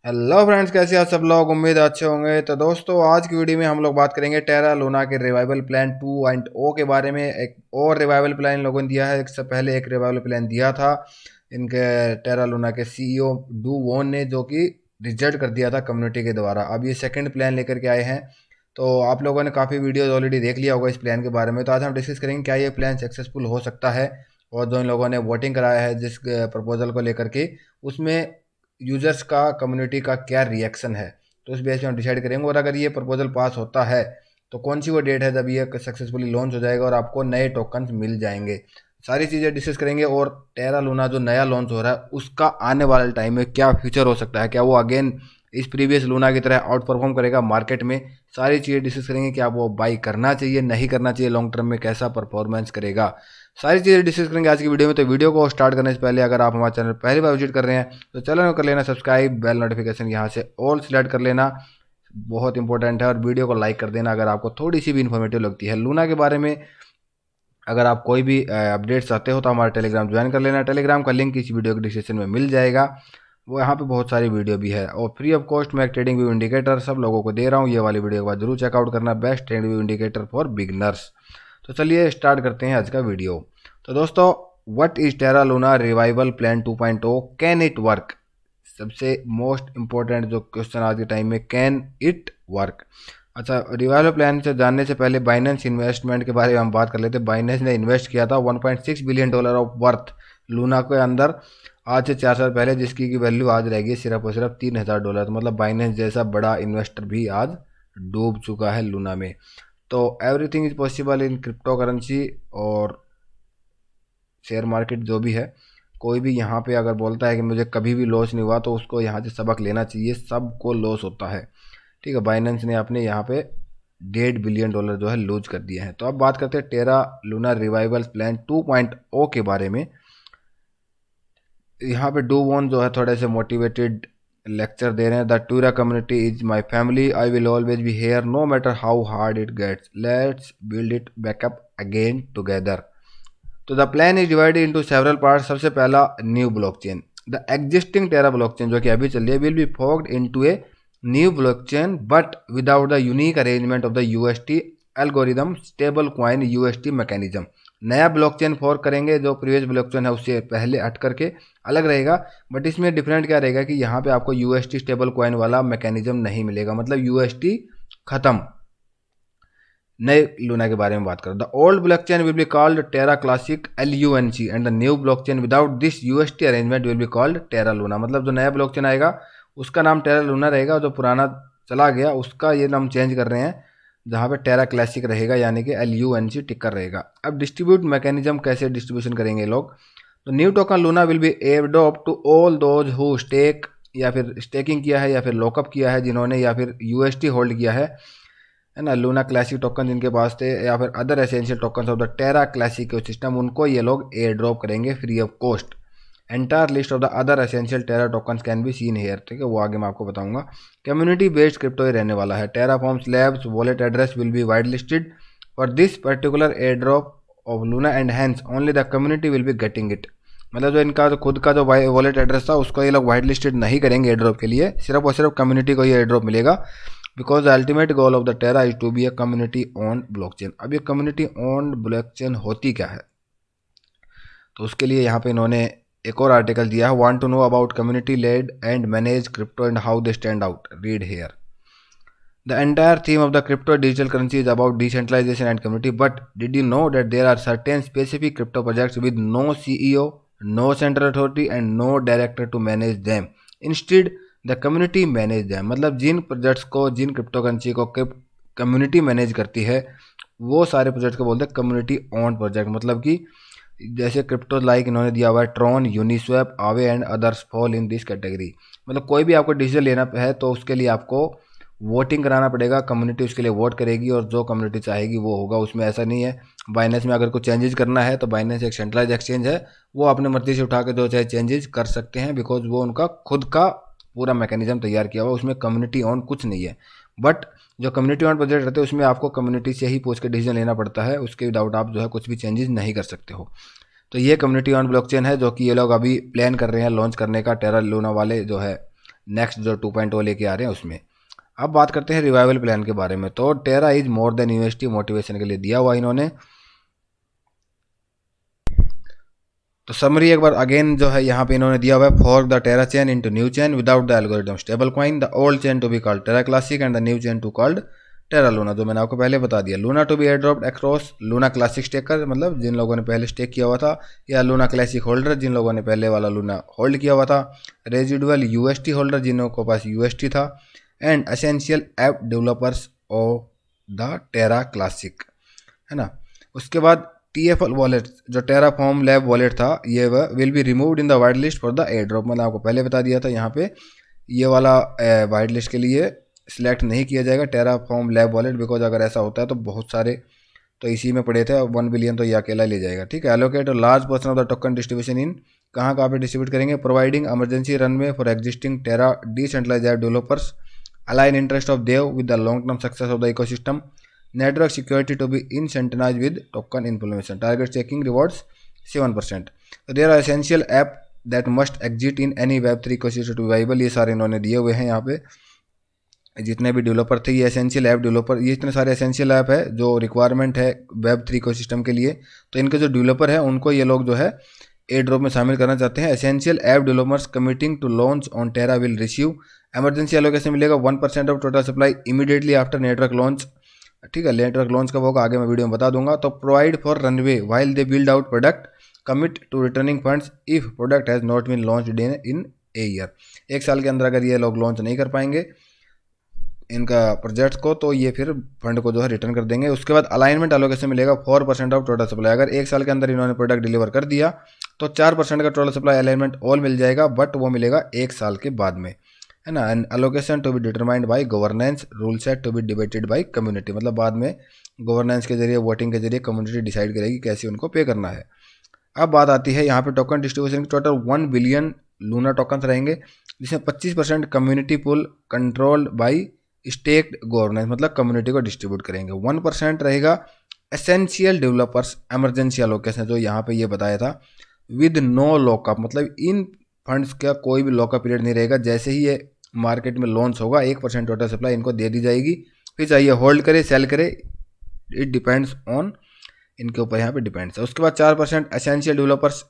Hello friends, कैसे हैं आप सब लोग। उम्मीद है अच्छे होंगे। तो दोस्तों, आज की वीडियो में हम लोग बात करेंगे टेरा लूना के रिवाइवल प्लान 2.0 के बारे में। एक और रिवाइवल प्लान इन लोगों ने दिया है। इससे पहले एक रिवाइवल प्लान दिया था इनके टेरा लूना के सीईओ डू वॉन ने, जो कि रिजेक्ट कर दिया था कम्युनिटी के द्वारा। अब ये सेकंड प्लान लेकर के आए हैं। तो आप लोगों ने काफ़ी वीडियोज ऑलरेडी देख लिया होगा इस प्लान के बारे में। तो आज हम डिस्कस करेंगे क्या ये प्लान सक्सेसफुल हो सकता है, और जो इन लोगों ने वोटिंग कराया है जिस प्रपोजल को लेकर के, उसमें यूजर्स का, कम्युनिटी का क्या रिएक्शन है। तो उस बेस पे हम डिसाइड करेंगे। और अगर ये प्रपोजल पास होता है तो कौन सी वो डेट है जब ये सक्सेसफुली लॉन्च हो जाएगा और आपको नए टोकन्स मिल जाएंगे। सारी चीज़ें डिस्कस करेंगे। और टेरा लूना जो नया लॉन्च हो रहा है उसका आने वाले टाइम में क्या फ्यूचर हो सकता है, क्या वो अगेन इस प्रीवियस लूना की तरह आउट परफॉर्म करेगा मार्केट में। सारी चीज़ें डिस्कस करेंगे। क्या वो बाई करना चाहिए, नहीं करना चाहिए, लॉन्ग टर्म में कैसा परफॉर्मेंस करेगा, सारी चीज़ें डिस्कस करेंगे आज की वीडियो में। तो वीडियो को स्टार्ट करने से पहले अगर आप हमारे चैनल पहली बार विजिट कर रहे हैं तो चैनल को कर लेना सब्सक्राइब, बेल नोटिफिकेशन यहाँ से ऑल सिलेक्ट कर लेना, बहुत इंपॉर्टेंट है। और वीडियो को लाइक कर देना अगर आपको थोड़ी सी भी इन्फॉर्मेटिव लगती है लूना के बारे में। अगर आप कोई भी अपडेट्स चाहते हो तो हमारा टेलीग्राम ज्वाइन कर लेना। टेलीग्राम का लिंक इस वीडियो के डिस्क्रिप्शन में मिल जाएगा। वो यहाँ पे बहुत सारी वीडियो भी है और फ्री ऑफ कॉस्ट मैं एक ट्रेडिंग व्यू इंडिकेटर सब लोगों को दे रहा हूँ। ये वाली वीडियो के बाद जरूर चेकआउट करना, best trading view indicator for beginners. तो चलिए स्टार्ट करते हैं आज का वीडियो। तो दोस्तों, what is Terra Luna revival plan 2.0, can it work. सबसे मोस्ट इंपॉर्टेंट जो क्वेश्चन आज के टाइम में, कैन इट वर्क। अच्छा, रिवाइवल प्लान से जानने से पहले बाइनेंस इन्वेस्टमेंट के बारे में हम बात कर लेते हैं। बाइनेंस ने इन्वेस्ट किया था $1.6 बिलियन ऑफ वर्थ लूना के अंदर आज से 4 साल पहले, जिसकी की वैल्यू आज रहेगी सिर्फ और सिर्फ $3,000। तो मतलब बाइनेंस जैसा बड़ा इन्वेस्टर भी आज डूब चुका है लूना में। तो everything is possible in crypto currency और शेयर मार्केट जो भी है। कोई भी यहाँ पे अगर बोलता है कि मुझे कभी भी लॉस नहीं हुआ तो उसको यहाँ से सबक लेना चाहिए। सबको लॉस होता है, ठीक है। बाइनेंस ने अपने यहाँ पे $1.5 बिलियन जो है लूज कर दिए हैं। तो अब बात करते हैं टेरा लूना रिवाइवल प्लान 2.0 के बारे में। यहाँ पे डू वॉन जो है थोड़े से मोटिवेटेड लेक्चर दे रहे हैं। The Terra community is my family, I will always be here no matter how hard it gets, let's build it back up again together. तो the plan is divided into several part. सबसे पहला, new blockchain. The existing Terra blockchain जो कि अभी चल रही है will be forked into a new blockchain but without the unique arrangement of the UST algorithm stable coin UST mechanism. नया blockchain fork करेंगे जो प्रीवियस ब्लॉकचेन है उससे पहले हट करके अलग रहेगा। बट इसमें डिफरेंट क्या रहेगा कि यहाँ पे आपको यूएसटी स्टेबल क्वाइन वाला मैकेनिज्म नहीं मिलेगा, मतलब यूएसटी खत्म। नए लूना के बारे में बात करें, the old blockchain will be called Terra Classic LUNC and the new blockchain without this UST arrangement will be called Terra Luna. मतलब जो नया ब्लॉकचेन आएगा उसका नाम टेरा लूना रहेगा, और जो पुराना चला गया उसका ये नाम चेंज कर रहे हैं, जहाँ पे टेरा क्लासिक रहेगा यानी कि LUNC टिकर रहेगा। अब डिस्ट्रीब्यूट मैकेनिज्म कैसे डिस्ट्रीब्यूशन करेंगे लोग। तो new token Luna will be adopt to all those who stake, या फिर स्टेकिंग किया है या फिर लॉकअप किया है जिन्होंने, या फिर यूएसटी होल्ड किया है ना, लूना क्लासिक टोकन जिनके पास थे, या फिर other essential token of the Terra Classic system, उनको ये लोग एयर ड्रॉप करेंगे free of cost. Entire list of the other essential Terra tokens can be seen here, ठीक है, वो आगे मैं आपको बताऊंगा। कम्युनिटी बेस्ड क्रिप्टो ही रहने वाला है। Terraform Labs wallet address will be white listed for this particular air drop of Luna and hence only the community will be getting it. मतलब जो इनका जो खुद का जो वॉलेट एड्रेस था उसको ये लोग वाइड लिस्टेड नहीं करेंगे एयर ड्रॉप के लिए, सिर्फ और सिर्फ कम्युनिटी को ये एयर ड्रॉप मिलेगा। Because the ultimate goal of the Terra is to be a community owned blockchain. अब ये कम्युनिटी ओन्ड ब्लॉकचेन होती क्या है, तो उसके लिए यहाँ पे इन्होंने एक और आर्टिकल दिया है, want to know about community led and manage crypto and how they stand out, read here. The entire theme of the crypto digital currency is about decentralization and community. But did you know that there are certain specific crypto projects with no CEO, no central authority, and no director to manage them? Instead, the community manage them. मतलब जिन projects को, जिन crypto currency को community manage करती है, वो सारे project को बोलते हैं कम्युनिटी ओन्ड प्रोजेक्ट। मतलब कि जैसे क्रिप्टो लाइक इन्होंने दिया हुआ है ट्रॉन, यूनिस्वैप, आवे and others fall in this category. मतलब कोई भी आपको डिसीजन लेना है तो उसके लिए आपको वोटिंग कराना पड़ेगा, कम्युनिटी उसके लिए वोट करेगी और जो कम्युनिटी चाहेगी वो होगा। उसमें ऐसा नहीं है बाइनेंस में अगर कुछ चेंजेस करना है तो बाइनेंस एक सेंट्रलाइज एक्सचेंज है, वो अपने मर्जी से उठा के जो चाहे चेंजेस कर सकते हैं, बिकॉज वो उनका खुद का पूरा मैकेनिज्म तैयार किया हुआ, उसमें कम्युनिटी ऑन कुछ नहीं है। बट जो कम्युनिटी ऑन प्रोजेक्ट रहते हैं उसमें आपको कम्युनिटी से ही पूछ के डिसीजन लेना पड़ता है, उसके विदाउट आप जो है कुछ भी चेंजेस नहीं कर सकते हो। तो ये कम्युनिटी ऑन ब्लॉकचेन है जो कि ये लोग अभी प्लान कर रहे हैं लॉन्च करने का, टेरा लूना वाले जो है नेक्स्ट जो 2.0 लेके आ रहे हैं उसमें। अब बात करते हैं रिवाइवल प्लान के बारे में। तो Terra is more than UST motivation के लिए दिया हुआ इन्होंने। तो समरी एक बार अगेन जो है यहाँ पे इन्होंने दिया हुआ है, fork the Terra chain into new chain without the algorithm stable coin, the old chain to be called Terra Classic and the new chain to called Terra Luna, जो मैंने आपको पहले बता दिया। Luna to be air dropped across Luna Classic staker, मतलब जिन लोगों ने पहले स्टेक किया हुआ था, या लूना क्लासिक होल्डर जिन लोगों ने पहले वाला लूना होल्ड किया हुआ था, रेजिडुअल यूएसटी होल्डर जिन लोगों के पास यूएसटी था, and essential app developers of the Terra Classic, है ना। उसके बाद TFL वॉलेट जो टेराफॉर्म लैब वॉलेट था, ये will be removed in the white list for the air drop. मैंने आपको पहले बता दिया था, यहाँ पे ये वाला वाइट लिस्ट के लिए सिलेक्ट नहीं किया जाएगा टेराफॉर्म लैब वॉलेट, बिकॉज अगर ऐसा होता है तो बहुत सारे तो इसी में पड़े थे, 1 बिलियन तो ये अकेला ले जाएगा, ठीक है। Allocate large portion of the token distribution in, कहाँ पे डिस्ट्रीब्यूट करेंगे, providing emergency runway for existing Terra decentralised app developers, align interest of dev with the long term success of the ecosystem, network security to be incentivized with token implementation, target checking rewards 7%. So there are essential app that must exist in any web3 ecosystem to be viable, ये सारे इन्होंने दिए हुए हैं यहाँ पे। जितने भी डेवलपर थे, ये एसेंशियल ऐप डेवलपर, ये इतने सारे एसेंशियल ऐप है जो रिक्वायरमेंट है web3 इकोसिस्टम के लिए, तो इनके जो डेवलपर है उनको ये लोग जो है एयर ड्रॉप में शामिल करना चाहते हैं। Essential app developers committing to launch on Terra will receive emergency allocation मिलेगा 1% of total supply immediately after network launch, ठीक है। नेटवर्क लॉन्च कब होगा आगे मैं वीडियो में बता दूंगा। तो provide for runway while they build out product, commit to returning funds if product has not been launched in a year, 1 साल के अंदर अगर ये लोग लॉन्च नहीं कर पाएंगे इनका प्रोजेक्ट को, तो ये फिर फंड को जो है रिटर्न कर देंगे। उसके बाद अलाइनमेंट एलोकेशन मिलेगा 4% ऑफ टोटल सप्लाई, अगर 1 साल के अंदर इन्होंने प्रोडक्ट डिलीवर कर दिया तो 4% का टोटल सप्लाई अलाइनमेंट ऑल मिल जाएगा, बट वो मिलेगा 1 साल के बाद में, है ना। And allocation to be determined by governance, rule set to be debated by community, मतलब बाद में गवर्नेंस के जरिए वोटिंग के जरिए कम्युनिटी डिसाइड करेगी कैसे उनको पे करना है। अब बात आती है यहाँ पे टोकन डिस्ट्रीब्यूशन की। टोटल 1 बिलियन लूना टोकन रहेंगे, जिसमें 25% community pool controlled by staked governance, मतलब कम्युनिटी को डिस्ट्रीब्यूट करेंगे। 1% रहेगा एसेंशियल डेवलपर्स एमरजेंसी एलोकेशन, जो यहाँ पे ये बताया था, विद नो लॉकअप, मतलब इन फंड्स का कोई भी लॉकअप पीरियड नहीं रहेगा। जैसे ही ये मार्केट में लॉन्च होगा 1% टोटल सप्लाई इनको दे दी जाएगी, फिर चाहिए होल्ड करे सेल करे, इट डिपेंड्स ऑन इनके ऊपर यहाँ पे डिपेंड्स है। उसके बाद 4% essential developers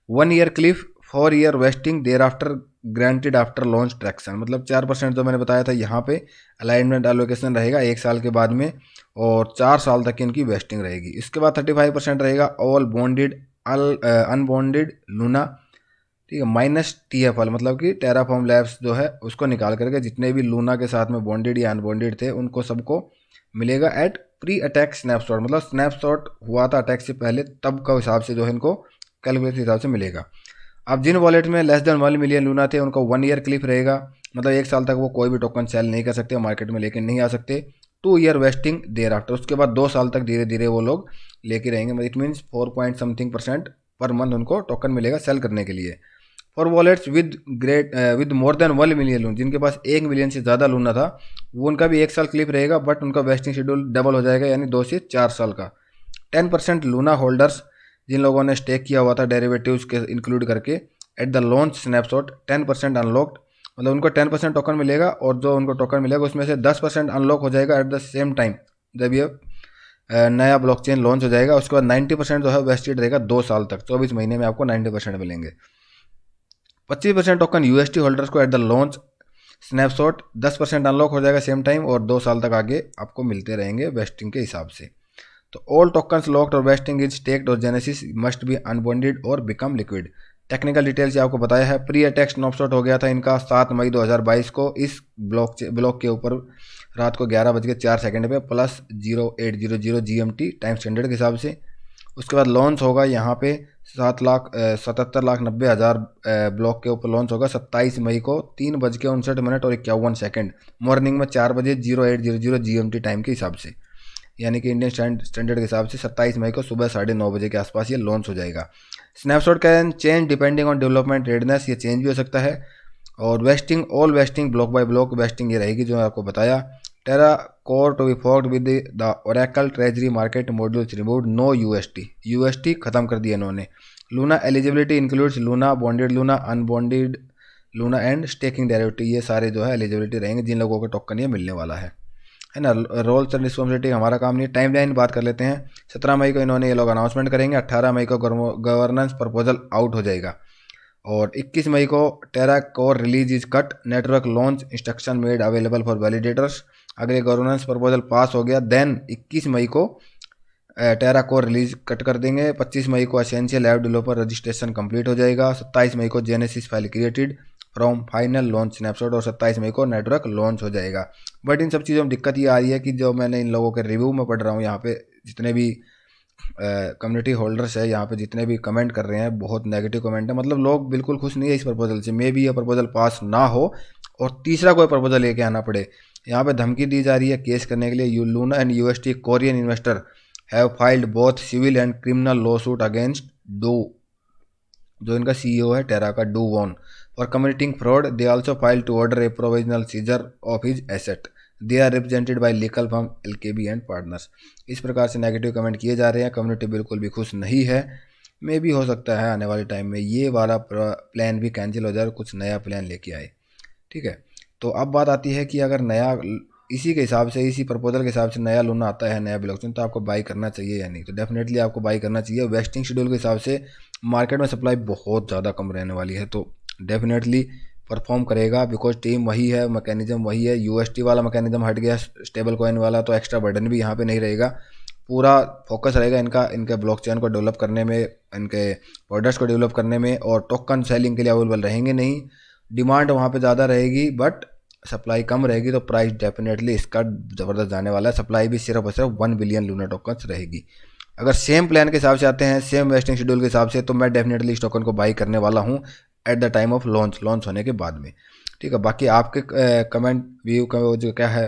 1 year Cliff 4 year wasting their after granted after launch traction, मतलब 4% जो मैंने बताया था यहाँ पे अलाइनमेंट एलोकेशन रहेगा 1 साल के बाद में, और 4 साल तक इनकी वेस्टिंग रहेगी। इसके बाद 35% रहेगा ऑल बॉन्डेड अनबॉन्डेड लूना, ठीक है, माइनस TFL, मतलब कि टेराफॉर्म लैब्स जो है उसको निकाल करके जितने भी लूना के साथ में बॉन्डेड या अनबॉन्डेड थे उनको सबको मिलेगा एट प्री अटैक स्नैपशॉट, मतलब स्नैपशॉट हुआ था अटैक से पहले तब का हिसाब से जो है इनको कैलकुलेट के हिसाब से मिलेगा। अब जिन वॉलेट में लेस देन 1 मिलियन लूना थे उनको 1 ईयर क्लिफ रहेगा, मतलब 1 साल तक वो कोई भी टोकन सेल नहीं कर सकते, मार्केट में लेके नहीं आ सकते। 2 ईयर वेस्टिंग देयर आफ्टर, उसके बाद 2 साल तक धीरे धीरे वो लोग लेके रहेंगे, it means 4.something% per month उनको टोकन मिलेगा सेल करने के लिए। For wallets with more than 1 million Luna, जिनके पास 1 मिलियन से ज़्यादा लूना था, वो उनका भी 1 साल क्लिप रहेगा, बट उनका वेस्टिंग शेड्यूल डबल हो जाएगा, यानी 2 से 4 साल का। 10% लूना होल्डर्स जिन लोगों ने स्टेक किया हुआ था डेरिवेटिव्स के इंक्लूड करके at the launch snapshot 10% unlocked, मतलब उनको 10% टोकन मिलेगा, और जो उनको टोकन मिलेगा उसमें से 10% अनलॉक हो जाएगा एट द सेम टाइम जब ये नया ब्लॉकचेन लॉन्च हो जाएगा। उसके बाद 90% जो है वेस्टेड रहेगा 2 साल तक, 24 महीने में आपको 90% मिलेंगे। 25% टोकन यूएसटी होल्डर्स को at the launch snapshot 10% unlock हो जाएगा सेम टाइम, और 2 साल तक आगे आपको मिलते रहेंगे वेस्टिंग के हिसाब से। तो ऑल टोकन्स लॉक्ड और वेस्टिंग इज स्टेक्ड और जेनेसिस मस्ट बी अनबॉन्डेड और बिकम लिक्विड। टेक्निकल डिटेल्स आपको बताया है। प्री अटैक स्नैपशॉट हो गया था इनका 7 मई 2022 को इस ब्लॉक के ऊपर रात को 11:04 पे प्लस 0800 GMT टाइम स्टैंडर्ड के हिसाब से। उसके बाद लॉन्च होगा यहाँ पे 7,77,90,000 ब्लॉक के ऊपर लॉन्च होगा 27 मई को 3:59 और 51 सेकंड मॉर्निंग में 4:0800 GMT टाइम के हिसाब से, यानी कि इंडियन स्टैंडर्ड के हिसाब से 27 मई को सुबह 9:30 बजे के आसपास ये लॉन्च हो जाएगा। Snapshot can change depending on development readiness, ये चेंज भी हो सकता है। और vesting all vesting block by block vesting ये रहेगी जो आपको बताया। Terra core to be forked with the oracle treasury market modules removed, no UST खत्म कर दिया इन्होंने। Luna eligibility includes Luna bonded Luna unbonded Luna and staking derivative, ये सारे जो है एलिजिबिलिटी रहेंगे जिन लोगों को टोकन ये मिलने वाला है ना। रोल्स एंड रिस्पॉन्सिबिलिटी हमारा काम नहीं है। टाइम लाइन बात कर लेते हैं। 17 मई को इन्होंने ये लोग अनाउंसमेंट करेंगे, 18 मई को गवर्नेंस प्रपोजल आउट हो जाएगा और 21 मई को Terra core release is cut, network launch instruction made available for validators. अगर ये गवर्नेंस प्रपोजल पास हो गया देन 21 मई को टेरा कोर रिलीज कट कर देंगे। 25 मई को essential app developer registration complete हो जाएगा। 27 मई को genesis file created from final launch snapshot और 27 मई को नेटवर्क लॉन्च हो जाएगा। बट इन सब चीज़ों में दिक्कत ये आ रही है कि जो मैंने इन लोगों के रिव्यू में पढ़ रहा हूँ, यहाँ पे जितने भी कम्युनिटी होल्डर्स है, यहाँ पे जितने भी कमेंट कर रहे हैं बहुत नेगेटिव कमेंट है। मतलब लोग बिल्कुल खुश नहीं है इस प्रपोजल से। मे भी ये प्रपोजल पास ना हो और तीसरा कोई प्रपोजल लेके आना पड़े। यहाँ पे धमकी दी जा रही है केस करने के लिए। Luna and UST Korean investor have filed both civil and criminal law suit against Do, जो इनका सीईओ है टेरा का, Do Kwon, for committing fraud. They also file to order a provisional seizure of his asset. They are represented by legal firm LKB and partners. इस प्रकार से negative comment किए जा रहे हैं। कम्युनिटी बिल्कुल भी खुश नहीं है। मे भी हो सकता है आने वाले टाइम में ये वाला प्लान भी कैंसिल हो जाए और कुछ नया प्लान लेके आए। ठीक है, तो अब बात आती है कि अगर नया इसी के हिसाब से, इसी प्रपोजल के हिसाब से नया लूना आता है, नया ब्लॉकचेन, तो आपको बाई करना चाहिए या नहीं? तो डेफिनेटली आपको बाई करना चाहिए। वेस्टिंग शेड्यूल के हिसाब से मार्केट में सप्लाई बहुत ज़्यादा कम रहने वाली है, तो डेफिनेटली परफॉर्म करेगा बिकॉज टीम वही है, मैकेनिज्म वही है। यूएसटी वाला मैकेनिज्म हट गया, स्टेबल कॉइन वाला, तो एक्स्ट्रा बर्डन भी यहाँ पे नहीं रहेगा। पूरा फोकस रहेगा इनका इनके ब्लॉकचेन को डेवलप करने में, इनके प्रोडक्ट्स को डेवलप करने में, और टोकन सेलिंग के लिए अवेलेबल रहेंगे नहीं। डिमांड वहाँ पे ज़्यादा रहेगी बट सप्लाई कम रहेगी, तो प्राइस डेफिनेटली इसका ज़बरदस्त जाने वाला है। सप्लाई भी सिर्फ और सिर्फ 1 बिलियन लूना टोकन्स रहेगी। अगर सेम प्लान के हिसाब से आते हैं, सेम वेस्टिंग शेड्यूल के हिसाब से, तो मैं डेफिनेटली इस टोकन को बाई करने वाला हूँ at the time of launch होने के बाद में। ठीक है, बाकी आपके कमेंट व्यू का जो क्या है,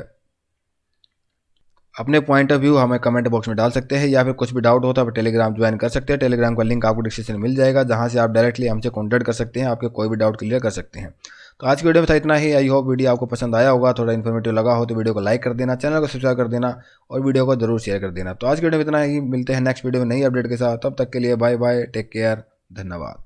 अपने पॉइंट ऑफ व्यू हमें कमेंट बॉक्स में डाल सकते हैं, या फिर कुछ भी डाउट होता है तो टेलीग्राम ज्वाइन कर सकते हैं। टेलीग्राम का लिंक आपको डिस्क्रिप्शन में मिल जाएगा, जहां से आप डायरेक्टली हमसे कॉन्टैक्ट कर सकते हैं, आपके कोई भी डाउट क्लियर कर सकते हैं। तो आज की वीडियो में था इतना ही। आई होप वीडियो आपको पसंद आया होगा, थोड़ा इन्फॉर्मेटिव लगा हो तो वीडियो को लाइक कर देना, चैनल को सब्सक्राइब कर देना और वीडियो को जरूर शेयर कर देना। तो आज की वीडियो में इतना ही, मिलते हैं नेक्स्ट वीडियो में नई अपडेट के साथ। तब तक के लिए बाय बाय, टेक केयर, धन्यवाद।